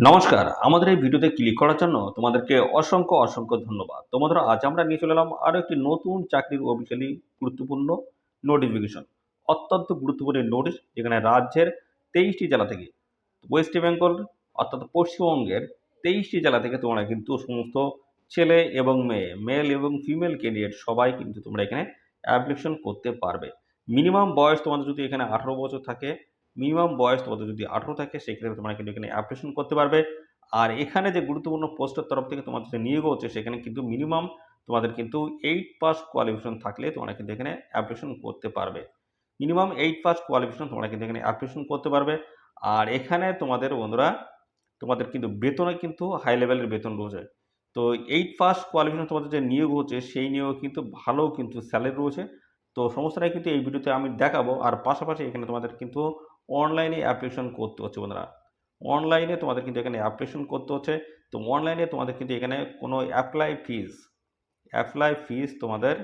নমস্কার, আমাদের এই ভিডিওতে ক্লিক করার জন্য তোমাদেরকে অসংখ্য ধন্যবাদ। তো বন্ধুরা, আজ আমরা নিয়ে চলে এলাম আরো একটি নতুন চাকরির অফিসিয়ালি গুরুত্বপূর্ণ নোটিফিকেশন। অত্যন্ত গুরুত্বপূর্ণ নোটিশ, যেখানে রাজ্যের 23টি জেলা থেকে, ওয়েস্ট বেঙ্গল অর্থাৎ পশ্চিমবঙ্গের 23টি জেলা থেকে তোমরা কিন্তু সমস্ত ছেলে এবং মেয়ে, মেল এবং ফিমেল ক্যান্ডিডেট সবাই কিন্তু তোমরা এখানে অ্যাপ্লিকেশন করতে পারবে। মিনিমাম বয়স তোমাদের যদি এখানে 18 বছর থাকে, মিনিমাম বয়স তোমাদের যদি 18 থাকে, সেক্ষেত্রে তোমরা কিন্তু এখানে অ্যাপ্লিকেশন করতে পারবে। আর এখানে যে গুরুত্বপূর্ণ পোস্টের তরফ থেকে তোমাদের যে নিয়োগ হচ্ছে, সেখানে কিন্তু মিনিমাম তোমাদের কিন্তু 8 পাস কোয়ালিফিকেশন থাকলে তোমরা কিন্তু এখানে অ্যাপ্লিকেশন করতে পারবে। মিনিমাম 8 পাস কোয়ালিফিকেশন তোমরা কিন্তু এখানে অ্যাপ্লিকেশন করতে পারবে। আর এখানে তোমাদের বন্ধুরা, তোমাদের কিন্তু বেতনে কিন্তু হাই লেভেলের বেতন রয়েছে। তো 8 পাস কোয়ালিফিকেশন তোমাদের যে নিয়োগ হচ্ছে, সেই নিয়োগ কিন্তু ভালো কিন্তু স্যালারি রয়েছে। তো সমস্তটাই কিন্তু এই ভিডিওতে আমি দেখাবো। আর পাশাপাশি এখানে তোমাদের কিন্তু অনলাইনে অ্যাপ্লিকেশন করতে হচ্ছে বন্ধুরা। অনলাইনে তোমাদের কিন্তু এখানে অ্যাপ্লিকেশন করতে হচ্ছে। তো অনলাইনে তোমাদের কিন্তু এখানে কোনো অ্যাপ্লাই ফিস তোমাদের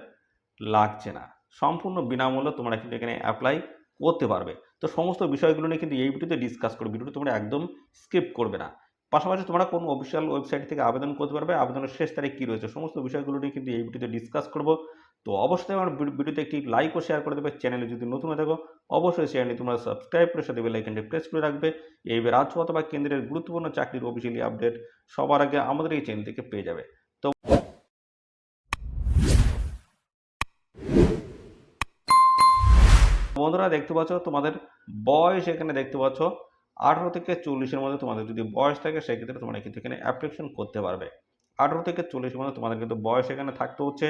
লাগছে না। সম্পূর্ণ বিনামূল্যে তোমরা কিন্তু এখানে অ্যাপ্লাই করতে পারবে। তো সমস্ত বিষয়গুলো নিয়ে কিন্তু এই ভিডিওতে ডিসকাস করব। ভিডিওটি তোমরা একদম স্কিপ করবে না। পাশাপাশি তোমরা কোন অফিসিয়াল ওয়েবসাইট থেকে আবেদন করতে পারবে, আবেদনের শেষ তারিখ কী রয়েছে, সমস্ত বিষয়গুলো নিয়ে কিন্তু এই ভিডিওতে ডিসকাস করব। তো অবশ্যই আমার ভিডিওতে একটি লাইক ও শেয়ার করে দেবে। চ্যানেলে যদি নতুন হয়ে থাকো, অবশ্যই চ্যানেলটি তোমরা সাবস্ক্রাইব করে সাথে বেল আইকনটি প্রেস করে রাখবে। এইবার রাজ্য অথবা কেন্দ্রের গুরুত্বপূর্ণ চাকরির অফিসিয়ালি আপডেট সবার আগে আমাদের এই চ্যানেল থেকে পেয়ে যাবে। তো বন্ধুরা, দেখতে পাচ্ছ তোমাদের বয়স এখানে দেখতে পাচ্ছ 18 থেকে 40-এর মধ্যে তোমাদের যদি বয়স থাকে, সেক্ষেত্রে তোমরা কিন্তু এখানে অ্যাপ্লিকেশন করতে পারবে। 18 থেকে 40-এর মধ্যে তোমাদের কিন্তু বয়স এখানে থাকতে হচ্ছে।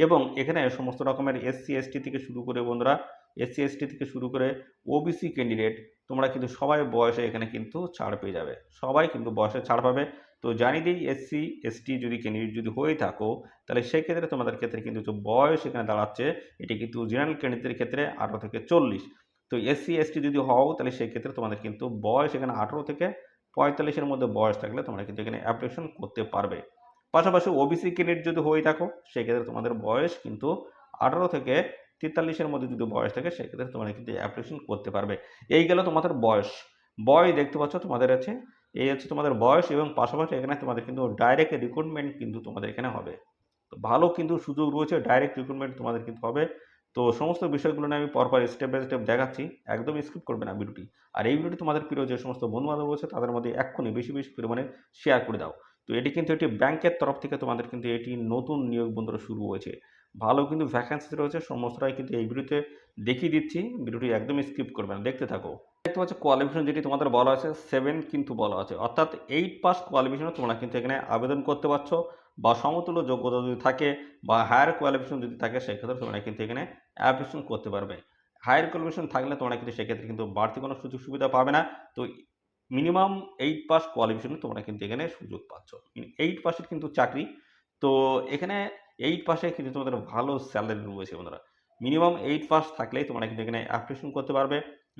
এবং এখানে সমস্ত রকমের এসসি এসটি থেকে শুরু করে বন্ধুরা, এসসি এসটি থেকে শুরু করে ওবিসি ক্যান্ডিডেট, তোমরা কিন্তু সবাই বয়সে এখানে কিন্তু ছাড় পেয়ে যাবে। সবাই কিন্তু বয়সে ছাড় পাবে। তো জানিয়ে দিই, এসসি এসটি যদি ক্যান্ডিডেট যদি হয়ে থাকো, তাহলে সেক্ষেত্রে তোমাদের ক্ষেত্রে কিন্তু যে বয়স এখানে দাঁড়াচ্ছে, এটি কিন্তু জেনারেল ক্যান্ডিডেটের ক্ষেত্রে 18 থেকে 40। তো এসসি এসটি যদি হও, তাহলে সেক্ষেত্রে তোমাদের কিন্তু বয়স এখানে 18 থেকে 45-এর মধ্যে বয়স থাকলে তোমরা কিন্তু এখানে অ্যাপ্লিকেশন করতে পারবে। পাশাপাশি ওবিসি ক্যান্ডিডেট যদি হয়ে থাকো, সেক্ষেত্রে তোমাদের বয়স কিন্তু 18 থেকে 43-এর মধ্যে যদি বয়স থাকে, সেক্ষেত্রে তোমরা কিন্তু অ্যাপ্লিকেশন করতে পারবে। এই গেল তোমাদের বয়স। বয়স দেখতে পাচ্ছ তোমাদের আছে, এই হচ্ছে তোমাদের বয়স। এবং পাশাপাশি এখানে তোমাদের কিন্তু ডাইরেক্ট রিক্রুটমেন্ট কিন্তু তোমাদের এখানে হবে। তো ভালো কিন্তু সুযোগ রয়েছে, ডাইরেক্ট রিক্রুটমেন্ট তোমাদের কিন্তু হবে। তো সমস্ত বিষয়গুলো নিয়ে আমি পরপর স্টেপ বাই স্টেপ দেখাচ্ছি, একদম স্কিপ করবে না ভিডিওটি। আর এই ভিডিওটি তোমাদের প্রিয় যে সমস্ত বন্ধুবান্ধব রয়েছে, তাদের মধ্যে এক্ষুনি বেশি পরিমাণে শেয়ার করে দাও। তো এটি কিন্তু একটি ব্যাংকের তরফ থেকে তোমাদের কিন্তু এটি নতুন নিয়োগ বন্ধুরা শুরু হয়েছে। ভালো কিন্তু ভ্যাকেন্সি রয়েছে, সমস্তটাই কিন্তু এই ভিডিওতে দেখিয়ে দিচ্ছি। ভিডিওটি একদম স্কিপ করবে না, দেখতে থাকো। দেখতে পাচ্ছ কোয়ালিফিকেশন যেটি তোমাদের বলা আছে 7 কিন্তু বলা আছে, অর্থাৎ 8 পাস কোয়ালিফিকেশনে তোমরা কিন্তু এখানে আবেদন করতে পারছো। বা সমতুল্য যোগ্যতা যদি থাকে বা হায়ার কোয়ালিফিকেশন যদি থাকে, সেক্ষেত্রে তোমরা কিন্তু এখানে অ্যাপ্লিকেশন করতে পারবে। হায়ার কোয়ালিফিকেশন থাকলে তোমরা কিন্তু সেক্ষেত্রে কিন্তু বাড়তি কোনো সুযোগ সুবিধা পাবে না। তো মিনিমাম 8 পাস কোয়ালিফিকেশনে তোমরা কিন্তু এখানে সুযোগ পাচ্ছ। 8 পাসের কিন্তু চাকরি। তো এখানে 8 পাসে কিন্তু তোমাদের ভালো স্যালারি রয়েছে বন্ধুরা। মিনিমাম 8 পাস থাকলেই তোমরা কিন্তু এখানে অ্যাপ্লিকেশন করতে পারবে।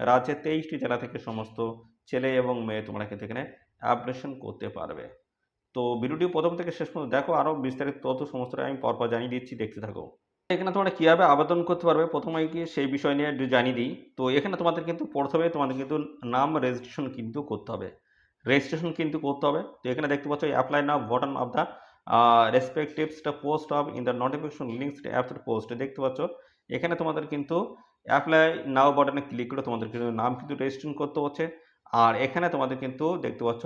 রাজ্যের 23টি জেলা থেকে সমস্ত ছেলে এবং মেয়ে তোমরা কিন্তু এখানে অ্যাপ্লিকেশন করতে পারবে। তো ভিডিওটি প্রথম থেকে শেষ পর্যন্ত দেখো, আরও বিস্তারিত তথ্য সমস্তটাই আমি পরপর জানিয়ে দিচ্ছি, দেখতে থাকো। এখানে তোমরা কীভাবে আবেদন করতে পারবে, প্রথমে গিয়ে সেই বিষয় নিয়ে একটু জানিয়ে দিই। তো এখানে তোমাদের কিন্তু প্রথমে তোমাদের কিন্তু নাম রেজিস্ট্রেশন কিন্তু করতে হবে। তো এখানে দেখতে পাচ্ছ apply now button of the respectives the post of in the notification links apps post, দেখতে পাচ্ছ এখানে তোমাদের কিন্তু অ্যাপ্লাই নাও বাটনে ক্লিক করে তোমাদের কিন্তু নাম কিন্তু রেজিস্ট্রেশন করতে হচ্ছে। আর এখানে তোমাদের কিন্তু দেখতে পাচ্ছ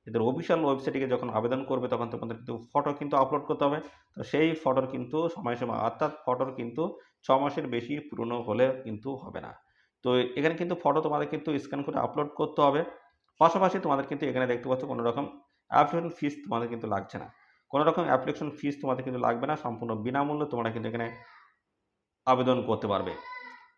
এদের অফিসিয়াল ওয়েবসাইটে যখন আবেদন করবে, তখন তোমাদের কিন্তু ফটো কিন্তু আপলোড করতে হবে। তো সেই ফটোর কিন্তু সময়সীমা, অর্থাৎ ফটোর কিন্তু 6 মাসের বেশি পুরনো হলে কিন্তু হবে না। তো এখানে কিন্তু ফটো তোমাদের কিন্তু স্ক্যান করে আপলোড করতে হবে। পাশাপাশি তোমাদের কিন্তু এখানে দেখতে পাচ্ছ কোনো রকম অ্যাপ্লিকেশন ফিস তোমাদের কিন্তু লাগছে না। কোনো রকম অ্যাপ্লিকেশন ফিস তোমাদের কিন্তু লাগবে না, সম্পূর্ণ বিনামূল্যে তোমরা কিন্তু এখানে আবেদন করতে পারবে।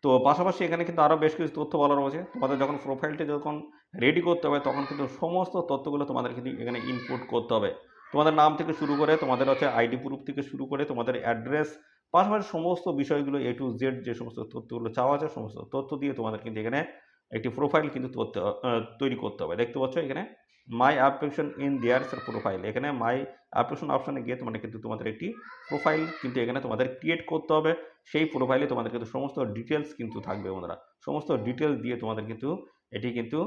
তো পাশাপাশি এখানে কিন্তু আরও বেশ কিছু তথ্য বলা রয়েছে। তোমাদের যখন প্রোফাইলটি যখন রেডি করতে হবে, তখন কিন্তু সমস্ত তথ্যগুলো তোমাদের কিন্তু এখানে ইনপুট করতে হবে। তোমাদের নাম থেকে শুরু করে, তোমাদের হচ্ছে আইডি প্রুফ থেকে শুরু করে, তোমাদের অ্যাড্রেস, পাশাপাশি সমস্ত বিষয়গুলো A to Z যে সমস্ত তথ্যগুলো চাওয়া আছে, সমস্ত তথ্য দিয়ে তোমাদের কিন্তু এখানে একটি প্রোফাইল কিন্তু তৈরি করতে হবে। দেখতে পাচ্ছ এখানে মাই অ্যাপ্লিকেশন ইন দেয়ারস প্রোফাইল, এখানে মাই অ্যাপ্লিকেশন অপশনে গিয়ে তোমাদের কিন্তু তোমাদের একটি প্রোফাইল কিন্তু এখানে তোমাদের ক্রিয়েট করতে হবে। সেই প্রোফাইলে তোমাদের কিন্তু সমস্ত ডিটেলস কিন্তু থাকবে বন্ধুরা। সমস্ত ডিটেলস দিয়ে তোমাদের কিন্তু এটি কিন্তু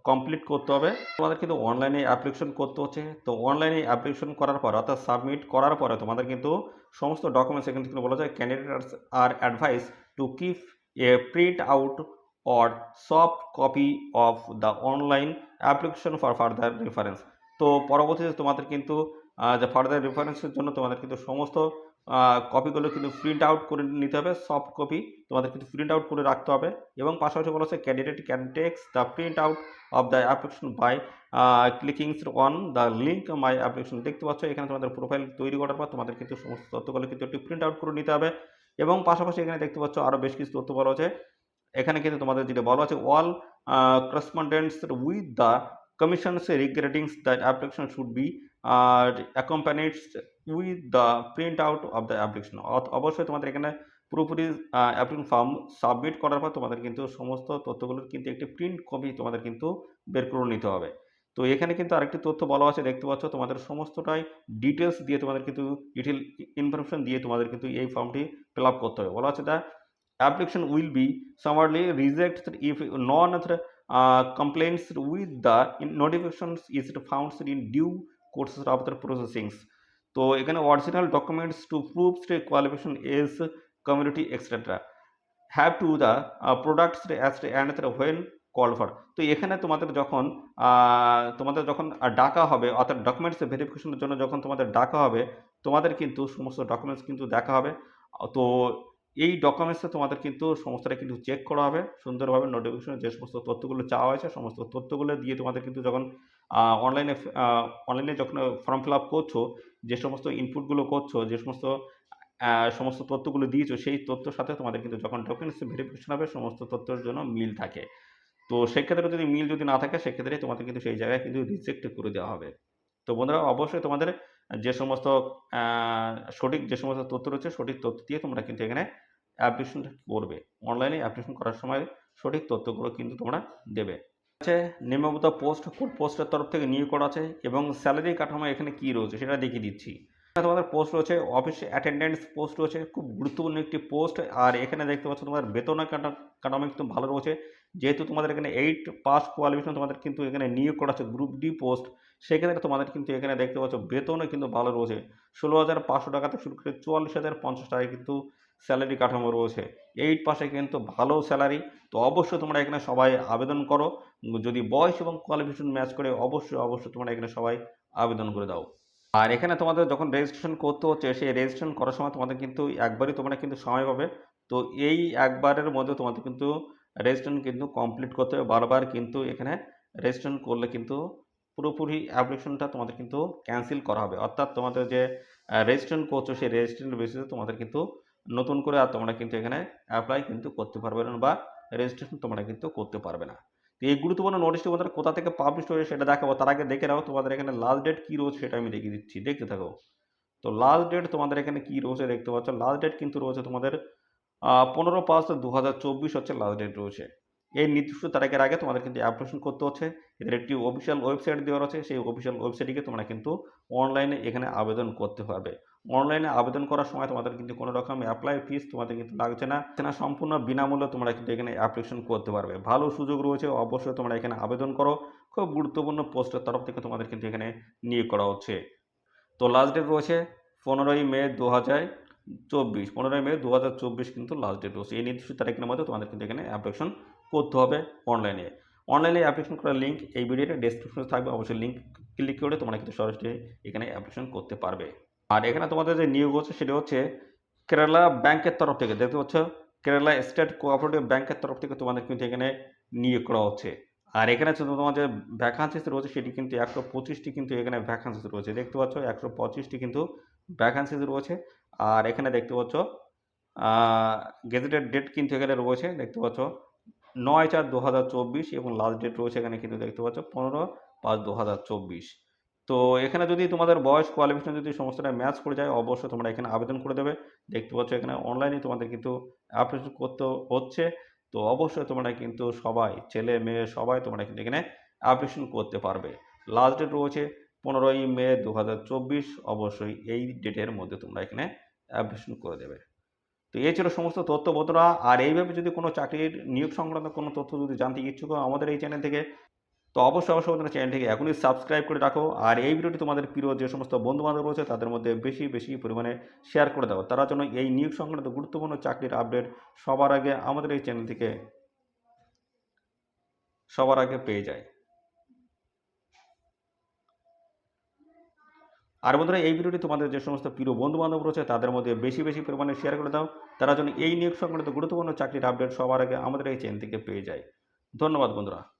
কমপ্লিট করতে হবে। তোমাদের কিন্তু অনলাইনে অ্যাপ্লিকেশন করতে হচ্ছে। তো অনলাইনে অ্যাপ্লিকেশন করার পর অর্থাৎ সাবমিট করার পরে তোমাদের কিন্তু সমস্ত ডকুমেন্টস এখান থেকে বলা যায় candidates are advice to keep A print out or soft copy of the online application for further reference. তো পরবর্তীতে তোমাদের কিন্তু যে ফার্দার রেফারেন্সের জন্য তোমাদের কিন্তু সমস্ত কপিগুলো কিন্তু প্রিন্ট আউট করে নিতে হবে, সফট কপি তোমাদের কিন্তু প্রিন্ট আউট করে রাখতে হবে। এবং পাশাপাশি বলা হচ্ছে candidate can takes the print out of the application by clicking on the link my application. দেখতে পাচ্ছ এখানে তোমাদের প্রোফাইল তৈরি করার পর তোমাদের কিন্তু সমস্ত তথ্যগুলো কিন্তু একটু প্রিন্ট আউট করে নিতে হবে। এবং পাশাপাশি এখানে দেখতে পাচ্ছ আরও বেশ কিছু তথ্য বলা হচ্ছে। এখানে কিন্তু তোমাদের যেটা বলা আছে all correspondents with the commissions regarding that application should be accompanied with the print out of the application. অবশ্যই তোমাদের এখানে পুরোপুরি অ্যাপ্লিকেশন ফর্ম সাবমিট করার পর তোমাদের কিন্তু সমস্ত তথ্যগুলোর কিন্তু একটি প্রিন্ট কপি তোমাদের কিন্তু বের করে নিতে হবে। তো এখানে কিন্তু আরেকটি তথ্য বলা আছে, দেখতে পাচ্ছ তোমাদের সমস্তটাই ডিটেলস দিয়ে তোমাদের কিন্তু ডিটেল ইনফরমেশন দিয়ে তোমাদের কিন্তু এই ফর্মটি ফিল আপ করতে হবে। বলা আছে the application will be summarily rejected if none other complaints with the notifications is found in due course of the processing. তো এখানে original documents to prove qualification age community extra have to the products and when call for. তো এখানে তোমাদের যখন ডাকা হবে অর্থাৎ documents ভেরিফিকেশনের জন্য যখন তোমাদের ডাকা হবে তোমাদের কিন্তু সমস্ত ডকুমেন্টস কিন্তু দেখা হবে। তো এই ডকুমেন্টসে তোমাদের কিন্তু সমস্তটা কিন্তু চেক করা হবে সুন্দরভাবে। নোটিফিকেশনে যে সমস্ত তথ্যগুলো চাওয়া হয়েছে সমস্ত তথ্যগুলো দিয়ে তোমাদের কিন্তু যখন অনলাইনে যখন ফর্ম ফিল আপ করছো, যে সমস্ত ইনপুটগুলো করছো, যে সমস্ত তথ্যগুলো দিয়েছো সেই তথ্যের সাথে তোমাদের কিন্তু যখন ডকুমেন্টস ভেরিফিকেশন হবে সমস্ত তথ্যের জন্য মিল থাকে। তো সেক্ষেত্রে যদি মিল যদি না থাকে সেক্ষেত্রে তোমাদের কিন্তু সেই জায়গায় কিন্তু রিজেক্ট করে দেওয়া হবে। তো বন্ধুরা অবশ্যই তোমাদের যে সমস্ত সঠিক যে সমস্ত তথ্য রয়েছে সঠিক তথ্য দিয়ে তোমরা কিন্তু এখানে অ্যাপ্লিকেশনটা করবে। অনলাইনে অ্যাপ্লিকেশন করার সময় সঠিক তথ্যগুলো কিন্তু তোমরা দেবে। আছে নিম্নবর্ণিত পোস্ট কোন পোস্টের তরফ থেকে নিয়োগ করা আছে এবং স্যালারি কাঠামো এখানে কি রয়েছে সেটা দেখিয়ে দিচ্ছি। তোমাদের পোস্ট রয়েছে অফিস অ্যাটেন্ডেন্স পোস্ট রয়েছে, খুব গুরুত্বপূর্ণ একটি পোস্ট। আর এখানে দেখতে পাচ্ছ তোমাদের বেতন কাঠামো কিন্তু ভালো রয়েছে, যেহেতু তোমাদের এখানে 8 পাস কোয়ালিফিকেশন তোমাদের কিন্তু এখানে নিয়োগ করা আছে গ্রুপ ডি পোস্ট। সেক্ষেত্রে তোমাদের কিন্তু এখানে দেখতে পাচ্ছ বেতনও কিন্তু ভালো রয়েছে, 16,500 টাকা থেকে শুরু করে 44,050 টাকায় কিন্তু স্যালারি কাঠামো রয়েছে। 8 পাসে কিন্তু ভালো স্যালারি। তো অবশ্যই তোমরা এখানে সবাই আবেদন করো, যদি বয়স এবং কোয়ালিফিকেশন ম্যাচ করে অবশ্যই তোমরা এখানে সবাই আবেদন করে দাও। আর এখানে তোমাদের যখন রেজিস্ট্রেশন করতে হচ্ছে সেই রেজিস্ট্রেশন করার সময় তোমাদের কিন্তু একবারই তোমরা কিন্তু সময় পাবে। তো এই একবারের মধ্যে তোমাদের কিন্তু রেজিস্ট্রেশন কিন্তু কমপ্লিট করতে হবে। বারবার কিন্তু এখানে রেজিস্ট্রেশন করলে কিন্তু পুরোপুরি অ্যাপ্লিকেশনটা তোমাদের কিন্তু ক্যান্সেল করা হবে। অর্থাৎ তোমাদের যে রেজিস্ট্রেশন করছো সেই রেজিস্ট্রেশনের বেসিসে তোমাদের কিন্তু নতুন করে আর তোমরা কিন্তু এখানে অ্যাপ্লাই কিন্তু করতে পারবে না বা রেজিস্ট্রেশন তোমরা কিন্তু করতে পারবে না। তো এই গুরুত্বপূর্ণ নোটিশটি তোমাদের কোথা থেকে পাবলিশ হয়েছে সেটা দেখাবো। তার আগে দেখে নাও তোমাদের এখানে লাস্ট ডেট কী রয়েছে সেটা আমি দেখিয়ে দিচ্ছি, দেখতে থাকো। তো লাস্ট ডেট তোমাদের এখানে কী রয়েছে দেখতে পাচ্ছ, লাস্ট ডেট কিন্তু রয়েছে তোমাদের 15/5/2024 হচ্ছে লাস্ট ডেট রয়েছে। এই নির্দিষ্ট তারিখের আগে তোমাদের কিন্তু অ্যাপ্লিকেশন করতে হচ্ছে। এদের একটি অফিসিয়াল ওয়েবসাইট দেওয়া আছে, সেই অফিসিয়াল ওয়েবসাইটে তোমরা কিন্তু অনলাইনে এখানে আবেদন করতে পারবে। অনলাইনে আবেদন করার সময় তোমাদের কিন্তু কোনো রকম অ্যাপ্লাই ফিস তোমাদের কিন্তু লাগছে না, সম্পূর্ণ বিনামূল্যে তোমরা কিন্তু এখানে অ্যাপ্লিকেশন করতে পারবে। ভালো সুযোগ রয়েছে, অবশ্যই তোমরা এখানে আবেদন করো। খুব গুরুত্বপূর্ণ পোস্টের তরফ থেকে তোমাদের কিন্তু এখানে নিয়োগ করা হচ্ছে। তো লাস্ট ডেট রয়েছে 15ই মে 2024, 15ই মে 2024 কিন্তু লাস্ট ডেট রয়েছে। এই নির্দিষ্ট তারিখের মধ্যে তোমাদের কিন্তু এখানে অ্যাপ্লিকেশন করতে হবে অনলাইনে। অনলাইনে অ্যাপ্লিকেশন করার লিঙ্ক এই ভিডিওতে ডেসক্রিপশনে থাকবে, অবশ্যই লিঙ্ক ক্লিক করে তোমরা কিন্তু সরাসরি এখানে অ্যাপ্লিকেশন করতে পারবে। আর এখানে তোমাদের যে নিয়োগ হচ্ছে সেটা হচ্ছে কেরালা ব্যাংকের তরফ থেকে, দেখতে পাচ্ছ কেরালা স্টেট কোঅপারেটিভ ব্যাংকের তরফ থেকে তোমাদের কিন্তু এখানে নিয়োগ করা হচ্ছে। আর এখানে তোমার যে ভ্যাকান্সিস রয়েছে সেটি কিন্তু 125টি কিন্তু এখানে ভ্যাকান্সিস রয়েছে, দেখতে পাচ্ছ 125টি কিন্তু ভ্যাকান্সিস রয়েছে। আর এখানে দেখতে পাচ্ছ গেজেটেড ডেট কিন্তু এখানে রয়েছে, দেখতে পাচ্ছ 9/4/2024 এবং লাস্ট ডেট রয়েছে এখানে কিন্তু দেখতে পাচ্ছ 15/5/2024। তো এখানে যদি তোমাদের বয়স কোয়ালিফিকেশন যদি সমস্তটা ম্যাচ করে যায় অবশ্যই তোমরা এখানে আবেদন করে দেবে। দেখতে পাচ্ছ এখানে অনলাইনে তোমাদের কিন্তু অ্যাপ্লিকেশন করতে হচ্ছে। তো অবশ্যই তোমরা কিন্তু সবাই ছেলে মেয়ে সবাই তোমরা কিন্তু এখানে অ্যাপ্লিকেশন করতে পারবে। লাস্ট ডেট রয়েছে 15ই মে 2024, অবশ্যই এই ডেটের মধ্যে তোমরা এখানে অ্যাপ্লিকেশন করে দেবে। তো তো এই ছিল সমস্ত তথ্য বন্ধুরা। আর এইভাবে যদি কোনো চাকরির নিয়োগ সংক্রান্ত কোনো তথ্য যদি জানতে ইচ্ছুক হও আমাদের এই চ্যানেল থেকে, তো অবশ্যই বন্ধুরা চ্যানেলটিকে এখনই সাবস্ক্রাইব করে রাখো। আর এই ভিডিওটি তোমাদের প্রিয় যে সমস্ত বন্ধু-বান্ধব রয়েছে তাদের মধ্যে বেশি পরিমাণে শেয়ার করে দাও। তারা যেন এই নিয়োগ সংক্রান্ত গুরুত্বপূর্ণ চাকরির আপডেট সবার আগে আমাদের এই চ্যানেল থেকে সবার আগে পেয়ে যায়। আর বন্ধুরা এই ভিডিওটি তোমাদের যে সমস্ত প্রিয় বন্ধু-বান্ধব রয়েছে তাদের মধ্যে বেশি পরিমাণে শেয়ার করে দাও। তারা যেন এই নিয়োগ সংক্রান্ত গুরুত্বপূর্ণ চাকরির আপডেট সবার আগে আমাদের এই চ্যানেল থেকে পেয়ে যায়। ধন্যবাদ বন্ধুরা।